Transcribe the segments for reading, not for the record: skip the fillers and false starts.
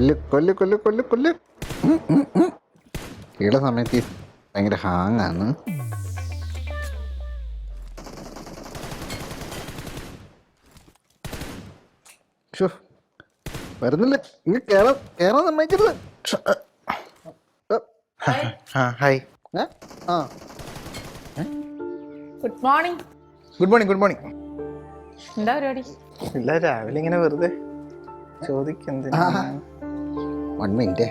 കൊല്ല് കൊല്ല് കൊല്ല് കൊല്ല് കൊല്ല്. ഈട സമയത്ത് ഭയങ്കര ഹാങ്ങാണ്. വരുന്നില്ല, ഇങ്ങ് കേറാൻ സമ്മതിക്കരുത്. Hi. Good morning. Good morning. Good morning. എന്താ പരിപാടി? ഇല്ല, രാവിലെ ഇങ്ങനെ വെറുതെ ചോദിക്കെന്തിനാ. 1 മിനിറ്റ്.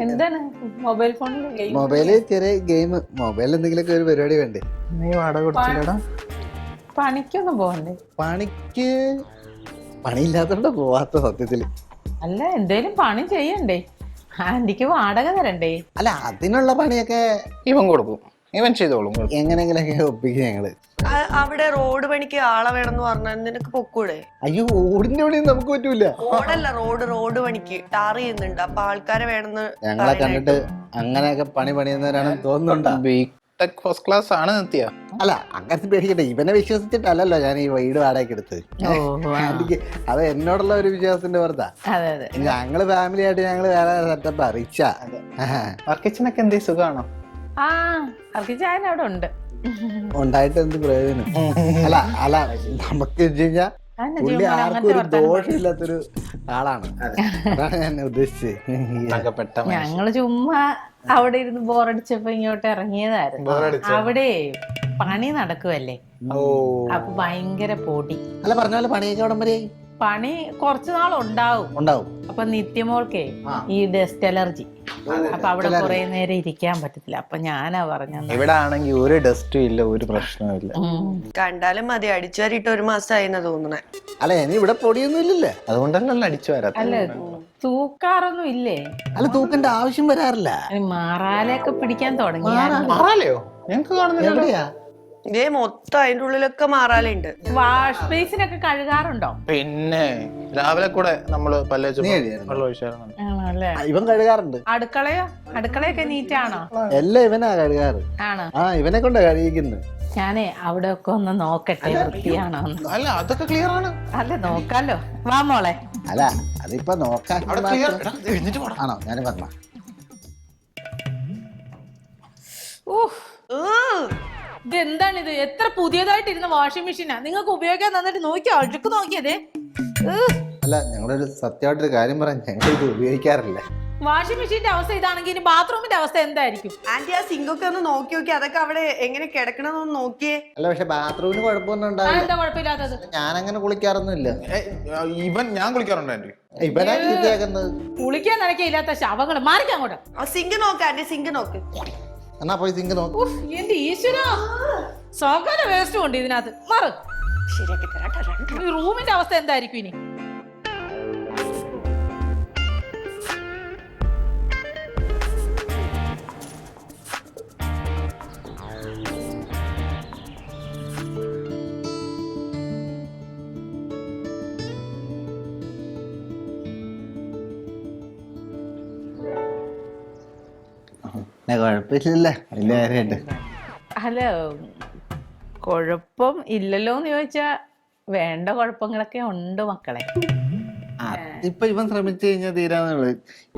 എന്താണ് മൊബൈൽ ഫോണിൽ മൊബൈല് ചെറിയ ഗെയിം. മൊബൈലിൽ എന്തെങ്കിലുമൊക്കെ ഒരു പരിപാടി വേണ്ടേ? നീ വാടക കൊടുത്തില്ലടാ? പണിക്കൊന്നും പോകണ്ടേ? പണിക്ക് പണിയില്ലാത്തോണ്ട് പോവാത്ത സത്യത്തില്. അല്ല, എന്തേലും പണി ചെയ്യണ്ടേ? ആന്റിക്ക് വാടക തരണ്ടേ? അല്ല, അതിനുള്ള പണിയൊക്കെ ഇവൻ കൊടുക്കും, ഇവൻ ചെയ്തോളും. എങ്ങനെങ്കിലൊക്കെ ഒപ്പിക്കും ഞങ്ങള്. അവിടെ റോഡ് പണിക്ക് ആളെ വേണമെന്ന് പറഞ്ഞാൽ നിനക്ക് പൊക്കൂടെ? അയ്യോ, ഓടിന്റെ പണിയൊന്നും നമുക്ക് പറ്റൂല. റോഡല്ല, റോഡ് പണിക്ക് ടാർ ചെയ്യുന്നുണ്ട്. അപ്പൊ ആൾക്കാരെ വേണമെന്ന് ഞങ്ങളെ കണ്ടിട്ട് അങ്ങനെയൊക്കെ പണിയുന്നവരാണെന്ന് തോന്നുന്നുണ്ടോ? ബിടെക് ഫസ്റ്റ് ക്ലാസ് ആണ് നിത്യ. അല്ല, അങ്ങനെ പേടിക്കട്ടെ. ഇവനെ വിശ്വസിച്ചിട്ടല്ലല്ലോ ഞാൻ ഈ വീട് വാടകയ്ക്ക് എടുത്തത്. അത് എന്നോടുള്ള ഒരു വിശ്വാസത്തിന്റെ പുറത്താ. അതെ അതെ, ഞങ്ങള് ഫാമിലി ആയിട്ട് ഞങ്ങള് വേറെ സെറ്റപ്പ് അറിയിച്ച വർക്കിച്ചനൊക്കെ എന്തേ സുഖമാണോ? ആ അർക്കിച്ചായൻ അവിടെ ഉണ്ട്. ഉണ്ടായിട്ട് എന്ത് പ്രയോജനം? അല്ല നമുക്ക് വെച്ച് കഴിഞ്ഞാ പുള്ളി ആർക്കും ഒരു ദോഷമില്ലാത്തൊരു ആളാണ്. അതാണ് ഞാൻ ഉദ്ദേശിച്ചത്. ഞങ്ങള് ചുമ്മാ അവിടെ ഇരുന്ന് ബോറടിച്ചപ്പോ ഇങ്ങോട്ട് ഇറങ്ങിയതായിരുന്നു. അവിടെ പണി നടക്കുവല്ലേ, അപ്പൊ ഭയങ്കര പൊടി. അല്ല, പറഞ്ഞ പോലെ പണിയൊക്കെ ഉടൻ വരെ പണി കുറച്ചു നാൾ ഉണ്ടാവും. അപ്പൊ നിത്യമോൾക്കേ ഈ ഡസ്റ്റ് അലർജി. അപ്പൊ അവിടെ കുറെ നേരം ഇരിക്കാൻ പറ്റത്തില്ല. അപ്പൊ ഞാനാ പറഞ്ഞത്, ഇവിടെ ആണെങ്കിൽ ഒരു ഡസ്റ്റും ഇല്ല, ഒരു പ്രശ്നവും ഇല്ല. കണ്ടാലും മതി. അടിച്ചു വരിട്ട് 1 മാസമായിന്നാ തോന്നണേ. അല്ല, ഇനി ഇവിടെ പൊടിയൊന്നും ഇല്ലല്ലേ? അതുകൊണ്ടല്ലല്ലോ അടിച്ചു വരാത്ത. അല്ല, തൂക്കാറൊന്നും ഇല്ലേ? അല്ല, തൂക്കണ്ട ആവശ്യം വരാറില്ല. മാറാലൊക്കെ പിടിക്കാൻ തുടങ്ങി. മാറാലയോ? ഞങ്ങക്ക് കാണുന്നില്ല. എവിടെയാ? ഇതേ മൊത്തം അതിന്റെ ഉള്ളിലൊക്കെ മാറാലുണ്ട്. വാഷ് ബേസിനൊക്കെ കഴുകാറുണ്ടോ? പിന്നെ രാവിലെ കൂടെ നമ്മള് ആണല്ലേ. ഇവൻ കഴുകാറുണ്ട്. അടുക്കളയൊക്കെ നീറ്റാണോ? എല്ലാം ഇവനാ കഴുകാറ്. ആണോ? ഇവനെ കൊണ്ടാ കഴിക്കുന്നത്. ഞാനേ അവിടെ ഒക്കെ ഒന്ന് നോക്കട്ടെ വൃത്തിയാണോ. അല്ല, അതൊക്കെ ക്ലിയർ ആണ്. അല്ല, നോക്കാലോ. വാ മോളെ. അല്ല, അതിപ്പോ നോക്കാൻ ആണോ ഞാൻ പറഞ്ഞ. ഇതെന്താണിത്? എത്ര പുതിയതായിട്ട് ഇരുന്ന വാഷിംഗ് മെഷീനാ. നിങ്ങൾക്ക് ഉപയോഗിക്കാൻ തന്നിട്ട് നോക്കിയോ, അഴുക്ക് നോക്കിയതേ. അല്ല, ഞങ്ങളൊരു സത്യമായിട്ടൊരു കാര്യം പറയാം, ഞങ്ങൾ ഇത് ഉപയോഗിക്കാറില്ല. വാഷിംഗ് മെഷീന്റെ അവസ്ഥ ഇതാണെങ്കിൽ ഇനി ബാത്റൂമിന്റെ അവസ്ഥ എന്തായിരിക്കും? ആന്റി, ആ സിങ്കൊക്കെ ഒന്ന് നോക്കി. അതൊക്കെ അവിടെ എങ്ങനെ കിടക്കണമെന്ന് നോക്കിയേ. അല്ല, പക്ഷെ ബാത്റൂമിന് കുഴപ്പമൊന്നും ഉണ്ടാവില്ല. എന്താ കുഴപ്പമില്ലാത്തത്? ഞാനങ്ങനെ കുളിക്കാറൊന്നുമില്ല. ഞാൻ കുളിക്കാറുണ്ട് ആന്റി. ഇവനാ ചീത്തയാക്കുന്നത്. കുളിക്കാൻ നിനക്കില്ലാത്ത ശവങ്ങള് മാറിക്കാൻ അങ്ങോട്ട്. ആ സിങ്ക് നോക്ക് ആന്റി, സിങ്ക് നോക്ക്. എന്നാ പോയി സിങ്ക് നോക്കൂ. എന്റെ ഈശ്വരാ, സകല വേസ്റ്റും ഉണ്ട് ഇതിനകത്ത്. മാറ്. ശരിയാക്കി തരാം. ഈ റൂമിന്റെ അവസ്ഥ എന്തായിരിക്കും ഇനി? കുഴപ്പമില്ലല്ലേ? വലിയ കാര്യമായിട്ട്. അല്ല, കുഴപ്പം ഇല്ലല്ലോ എന്ന് ചോദിച്ചാ വേണ്ട കുഴപ്പങ്ങളൊക്കെ ഉണ്ട് മക്കളെ. ഇപ്പൊ ഇവൻ ശ്രമിച്ചു കഴിഞ്ഞാൽ തീരാന്നുള്ളത്.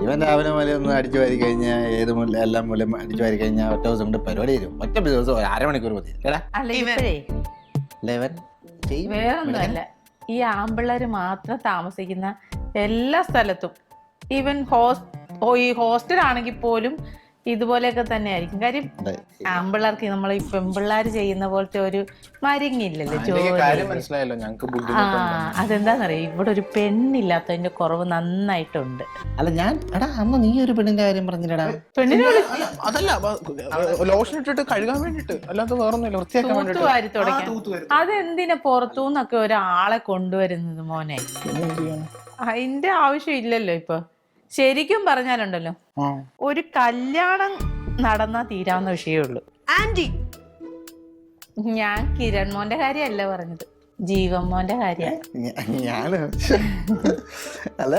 ഇവൻ രാവിലെ മുതലേ ഒന്ന് അടിച്ചു വാരി കഴിഞ്ഞാൽ ഏത് മുല്ല എല്ലാം മൂലം അടിച്ചു വാരി കഴിഞ്ഞാൽ ഒറ്റ ദിവസം കൊണ്ട് പരിപാടി തരും. ഒറ്റ ദിവസം 1/2 മണിക്കൂർ മതി. അല്ല, ഇവരേ വേറൊന്നുമല്ല, ഈ ആമ്പിള്ളേര് മാത്രം താമസിക്കുന്ന എല്ലാ സ്ഥലത്തും, ഈവൻ ഈ ഹോസ്റ്റലാണെങ്കിൽ പോലും ഇതുപോലെയൊക്കെ തന്നെ ആയിരിക്കും. കാര്യം ആമ്പിള്ളേർക്ക് നമ്മൾ ഈ പെമ്പിള്ളേർ ചെയ്യുന്ന പോലത്തെ ഒരു മരിങ്ങില്ലല്ലോ ജോലി. അതെന്താന്നറിയാം, ഇവിടെ ഒരു പെണ്ണില്ലാത്തതിന്റെ കുറവ് നന്നായിട്ടുണ്ട്. അല്ല, ഞാൻ അന്ന് നീ ഒരു പെണ്ണിന്റെ കാര്യം പറഞ്ഞില്ലടാ. പെണ്ണിനെ അതല്ല, ലോഷൻ ഇട്ടിട്ട് കഴുകാൻ വേണ്ടിട്ട്, അല്ലാതെ വേറൊന്നുമില്ല, വൃത്തിയാക്കാൻ വേണ്ടിട്ട്. തൂത്തുവാരി തുടങ്ങാൻ. അതെന്തിനാ പുറത്തുനിന്നൊക്കെ ഒരാളെ കൊണ്ടുവരുന്നത് മോനെ? അതിന്റെ ആവശ്യം ഇല്ലല്ലോ. ഇപ്പൊ ശരിക്കും പറഞ്ഞാലുണ്ടല്ലോ, ഒരു കല്യാണം നടന്നാ തീരാവുന്ന വിഷയമേ ഉള്ളൂ. ആന്റി, ഞാൻ കിരൺ മോന്റെ കാര്യമല്ല പറഞ്ഞത്, ജീവൻ മോന്റെ കാര്യ. ഞാന് അല്ല,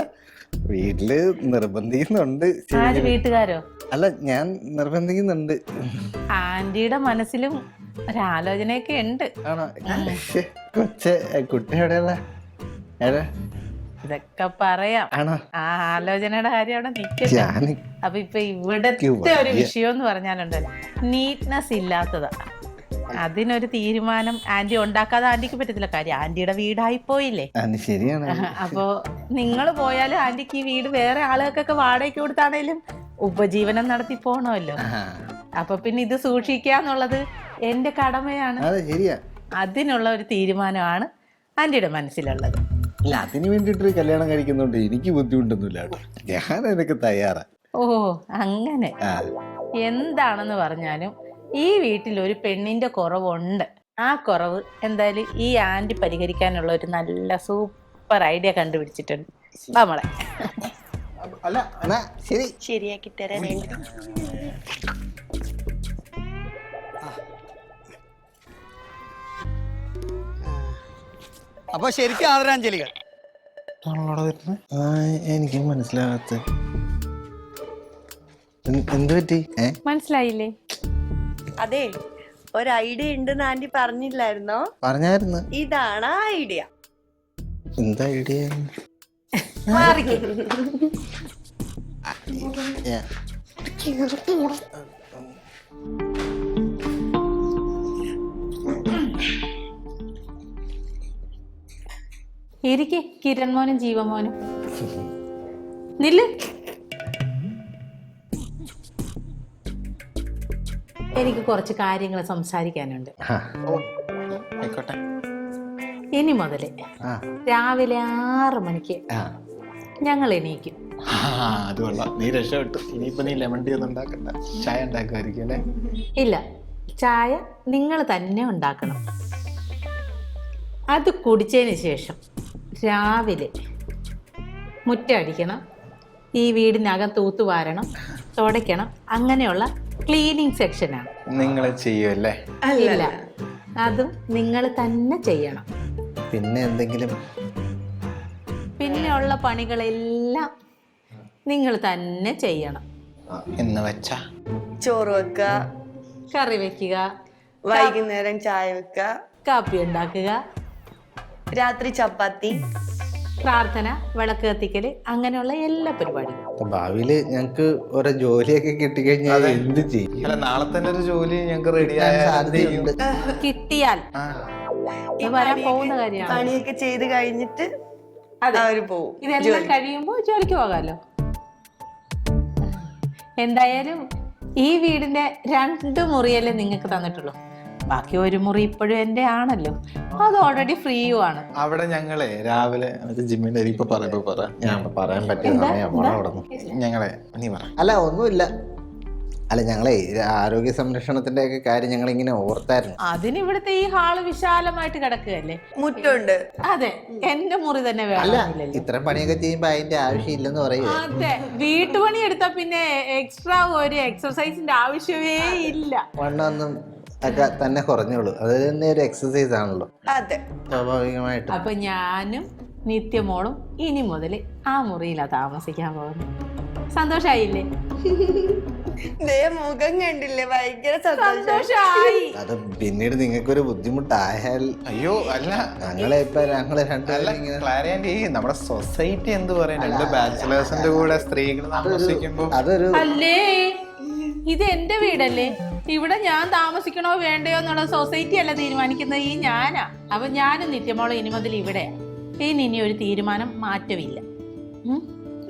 വീട്ടില് നിർബന്ധിക്കുന്നുണ്ട്. ആര്, വീട്ടുകാരോ? അല്ല, ഞാൻ നിർബന്ധിക്കുന്നുണ്ട്. ആന്റിയുടെ മനസ്സിലും ഒരാലോചനയൊക്കെ ഉണ്ട്. ആണോ? കുട്ടി എവിടെയുള്ള? ഇതൊക്കെ പറയാം. ആണോ? ആ ആലോചനയുടെ കാര്യം അവിടെ നിൽക്കട്ടെ. ഞാൻ അപ്പൊ ഇപ്പൊ ഇവിടത്തെ ഒരു വിഷയം എന്ന് പറഞ്ഞാലുണ്ടല്ലോ, നീറ്റ്നെസ് ഇല്ലാത്തതാ. അതിനൊരു തീരുമാനം ആന്റി ഉണ്ടാക്കാതെ ആന്റിക്ക് പറ്റത്തില്ല. കാര്യം ആന്റിയുടെ വീടായി പോയില്ലേ. ശരിയാണ്. അപ്പോ നിങ്ങൾ പോയാലും ആന്റിക്ക് ഈ വീട് വേറെ ആളുകൾക്കൊക്കെ വാടകയ്ക്ക് കൊടുത്താണേലും ഉപജീവനം നടത്തി പോണമല്ലോ. അപ്പൊ പിന്നെ ഇത് സൂക്ഷിക്കാന്നുള്ളത് എന്റെ കടമയാണ്. ശരിയാ. അതിനുള്ള ഒരു തീരുമാനമാണ് ആന്റിയുടെ മനസ്സിലുള്ളത്. ഇല്ല, അതിന് വേണ്ടിട്ട് കല്യാണം കഴിക്കുന്നുണ്ട് എനിക്ക് ബുദ്ധിമുട്ടൊന്നുമില്ല. ഞാൻ അതിനൊക്കെ തയ്യാറാ. ഓ അങ്ങനെ. എന്താണെന്ന് പറഞ്ഞാലും ഈ വീട്ടിൽ ഒരു പെണ്ണിന്റെ കുറവുണ്ട്. ആ കുറവ് എന്തായാലും ഈ ആന്റി പരിഹരിക്കാനുള്ള ഒരു നല്ല സൂപ്പർ ഐഡിയ കണ്ടുപിടിച്ചിട്ടുണ്ട് നമ്മളെ. അല്ല ശരി, ശരിയാക്കി തരാൻ. അപ്പൊ ശരിക്കും ആദരാഞ്ജലികൾ. എനിക്ക് മനസ്സിലാകാത്ത എന്ത് പറ്റി? മനസ്സിലായില്ലേ? അതെ, ഒരു ഐഡിയ ഉണ്ടെന്ന് ആന്റി പറഞ്ഞില്ലായിരുന്നോ? പറഞ്ഞായിരുന്നു. ഇതാണ് ആ ഐഡിയ. എന്താ ഐഡിയ? ഇരിക്കെ കിരൺ മോനും ജീവമോനും നില്ല്. എനിക്ക് കുറച്ച് കാര്യങ്ങൾ സംസാരിക്കാനുണ്ട്. ആയിക്കോട്ടെ. ഇനി മുതലേ രാവിലെ 6 മണിക്ക് ഞങ്ങൾ എണീക്കും. അത് കൊള്ളാം, നീ രക്ഷപ്പെട്ടു. ഇനിയിപ്പോ നീ ലെമൺ ടീ ഒന്നും ഉണ്ടാക്കണ്ട, ചായ ഉണ്ടാക്കുമായിരിക്കും അല്ലേ? ഇല്ല, ചായ നിങ്ങൾ തന്നെ ഉണ്ടാക്കണം. അത് കുടിച്ചതിന് ശേഷം രാവിലെ മുറ്റടിക്കണം, ഈ വീടിനകം തൂത്തുവാരണം, തുടയ്ക്കണം. അങ്ങനെയുള്ള ക്ലീനിങ് സെക്ഷനാണ്. നിങ്ങൾ ചെയ്യുമല്ലേ? ഇല്ല, അതും നിങ്ങൾ തന്നെ ചെയ്യണം. പിന്നെ എന്തെങ്കിലും? പിന്നെയുള്ള പണികളെല്ലാം നിങ്ങൾ തന്നെ ചെയ്യണം. എന്ന് വെച്ചാ ചോറ് വെക്ക, കറി വെക്കുക, വൈകുന്നേരം ചായ വെക്ക, കാപ്പി ഉണ്ടാക്കുക, രാത്രി ചപ്പാത്തി, പ്രാർത്ഥന, വിളക്ക് കത്തിക്കല്, അങ്ങനെയുള്ള എല്ലാ പരിപാടികളും. ഭാവിയില് ഞങ്ങക്ക് ഓരോ ജോലിയൊക്കെ കിട്ടിക്കഴിഞ്ഞാൽ എന്ത് ചെയ്യും? അല്ല, നാളെ തന്നെ ഒരു ജോലി ഞങ്ങൾക്ക് റെഡി സാധ്യതയുണ്ട്. കിട്ടിയാൽ വരാൻ പോകുന്ന കാര്യമാണ്. പണിയൊക്കെ ചെയ്ത് കഴിഞ്ഞിട്ട് അവര് പോവും. ഇതെല്ലാം കഴിയുമ്പോൾ ജോലിക്ക് പോകാമല്ലോ. എന്തായാലും ഈ വീടിന്റെ 2 മുറിയല്ലേ നിങ്ങൾക്ക് തന്നിട്ടുള്ളൂ. ബാക്കി 1 മുറി ഇപ്പോഴും എന്റെ ആണല്ലോ. അത് ഓൾറെഡി ഫ്രീയും ആണ്. അവിടെ ഞങ്ങളെ രാവിലെ ജിമ്മിന്റെ ഇപ്പൊ പറ ഞാൻ പറയാൻ പറ്റിയ സമയം ഞങ്ങളെ നീ പറ. അല്ല, ഒന്നുമില്ല. അല്ല, ഞങ്ങളെ ആരോഗ്യ സംരക്ഷണത്തിന്റെ ഒക്കെ കാര്യം ഞങ്ങൾ ഇങ്ങനെ ഓർത്തായിരുന്നു. അതിന് ഇവിടുത്തെ ഈ ഹാള് വിശാലമായിട്ട് കിടക്കുകയല്ലേ. മുറ്റുണ്ട്. അതെ, എന്റെ മുറി തന്നെ അല്ല, വേണമെന്നില്ലല്ലോ. ഇത്രയും പണിയൊക്കെ ചെയ്യുമ്പോ അതിന്റെ ആവശ്യമില്ലെന്ന് പറയുക. അതെ, വീട്ടുപണി എടുത്താ പിന്നെ എക്സ്ട്രാ ഒരു എക്സർസൈസിന്റെ ആവശ്യമേ ഇല്ല. വണ്ണൊന്നും ഒക്കെ തന്നെ കുറഞ്ഞോളൂ. അത് തന്നെ ഒരു എക്സസൈസ് ആണല്ലോ, അതെ, സ്വാഭാവികമായിട്ട്. അപ്പൊ ഞാനും നിത്യമോളും ഇനി മുതൽ ആ മുറിയിലാ താമസിക്കാൻ പോകുന്നത്. സന്തോഷായില്ലേ? മുഖം കണ്ടില്ലേ, ഭയങ്കര സന്തോഷായി. അത് പിന്നീട് നിങ്ങൾക്കൊരു ബുദ്ധിമുട്ടായാൽ. അയ്യോ അല്ല, ഞങ്ങള് രണ്ടുപേരും ഇങ്ങനെ ക്ലാരിറ്റി നമ്മുടെ സൊസൈറ്റി എന്ത് പറയാൻ, 2 ബാച്ചിലേഴ്സിന്റെ കൂടെ സ്ത്രീകൾ താമസിക്കുമ്പോ അതൊരു അല്ലേ, ഇത് എന്റെ വീടല്ലേ. ഇവിടെ ഞാൻ താമസിക്കണോ വേണ്ടയോ എന്നുള്ള സൊസൈറ്റി അല്ല തീരുമാനിക്കുന്നത്, ഈ ഞാനാ. അപ്പൊ ഞാനും നിത്യമോളും ഇനി മുതൽ ഇവിടെ. ഇനി ഒരു തീരുമാനം മാറ്റമില്ല.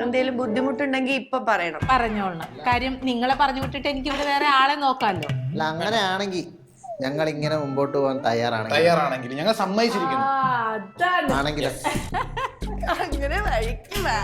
എന്തെങ്കിലും ബുദ്ധിമുട്ടുണ്ടെങ്കിൽ ഇപ്പൊ പറയണം, പറഞ്ഞോളണം. കാര്യം നിങ്ങളെ പറഞ്ഞു വിട്ടിട്ട് എനിക്ക് ഇവിടെ വേറെ ആളെ നോക്കാമല്ലോ. അല്ല, അങ്ങനെയാണെങ്കിൽ ഞങ്ങൾ ഇങ്ങനെ മുമ്പോട്ട് പോകാൻ തയ്യാറാണെങ്കിൽ ഞങ്ങൾ സമ്മതിച്ചിരിക്കുന്നു. അതാണ് ആണെങ്കിലും അങ്ങനെ വഴിക്ക് വാ.